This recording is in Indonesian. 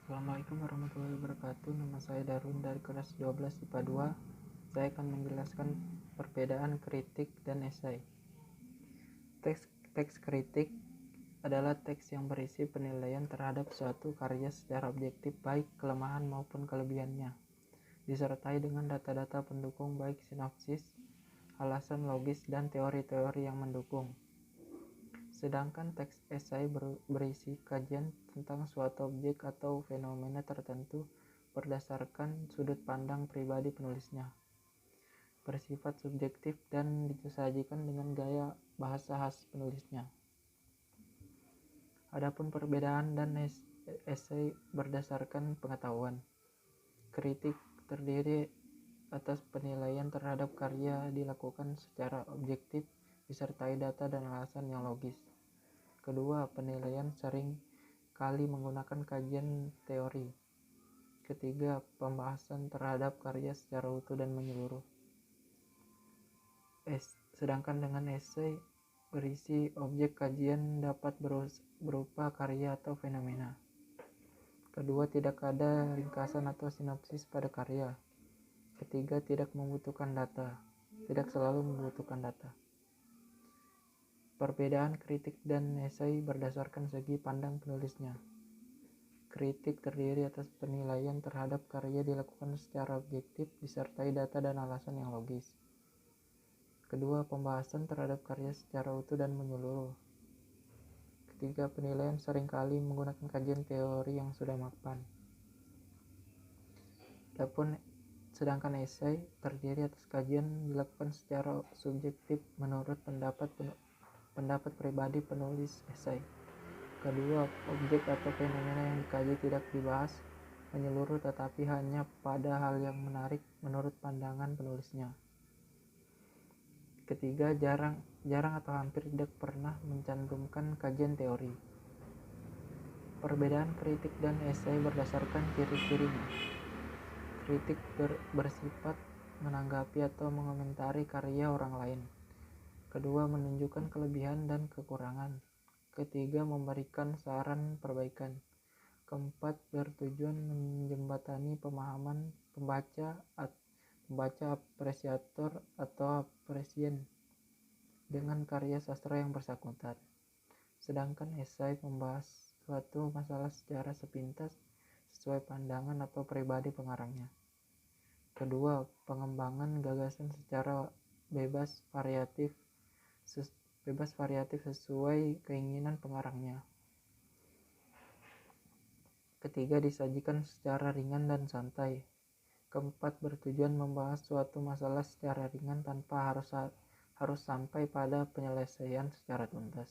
Assalamualaikum warahmatullahi wabarakatuh. Nama saya Darun dari kelas 12 IPA 2. Saya akan menjelaskan perbedaan kritik dan esai. Teks kritik adalah teks yang berisi penilaian terhadap suatu karya secara objektif, baik kelemahan maupun kelebihannya, disertai dengan data-data pendukung baik sinopsis, alasan logis, dan teori-teori yang mendukung. Sedangkan teks esai berisi kajian tentang suatu objek atau fenomena tertentu berdasarkan sudut pandang pribadi penulisnya, bersifat subjektif dan disajikan dengan gaya bahasa khas penulisnya. Adapun perbedaan dan esai berdasarkan pengetahuan. Kritik terdiri atas penilaian terhadap karya dilakukan secara objektif disertai data dan alasan yang logis. Kedua, penilaian sering kali menggunakan kajian teori. Ketiga, pembahasan terhadap karya secara utuh dan menyeluruh. Sedangkan dengan esai berisi objek kajian dapat berupa karya atau fenomena. Kedua, tidak ada ringkasan atau sinopsis pada karya. Ketiga, tidak selalu membutuhkan data. Perbedaan kritik dan esai berdasarkan segi pandang penulisnya. Kritik terdiri atas penilaian terhadap karya dilakukan secara objektif disertai data dan alasan yang logis. Kedua, pembahasan terhadap karya secara utuh dan menyeluruh. Ketiga, penilaian seringkali menggunakan kajian teori yang sudah mapan. Sedangkan esai terdiri atas kajian dilakukan secara subjektif menurut pendapat pribadi penulis esai. Kedua, objek atau fenomena yang dikaji tidak dibahas menyeluruh tetapi hanya pada hal yang menarik menurut pandangan penulisnya. Ketiga, jarang atau hampir tidak pernah mencantumkan kajian teori. Perbedaan kritik dan esai berdasarkan ciri-cirinya. Kritik bersifat menanggapi atau mengomentari karya orang lain. Kedua, menunjukkan kelebihan dan kekurangan. Ketiga, memberikan saran perbaikan. Keempat, bertujuan menjembatani pemahaman pembaca apresiator atau appresien dengan karya sastra yang bersangkutan. Sedangkan esai membahas suatu masalah secara sepintas sesuai pandangan atau pribadi pengarangnya. Kedua, pengembangan gagasan secara bebas variatif sesuai keinginan pengarangnya. Ketiga, disajikan secara ringan dan santai. Keempat, bertujuan membahas suatu masalah secara ringan tanpa harus sampai pada penyelesaian secara tuntas.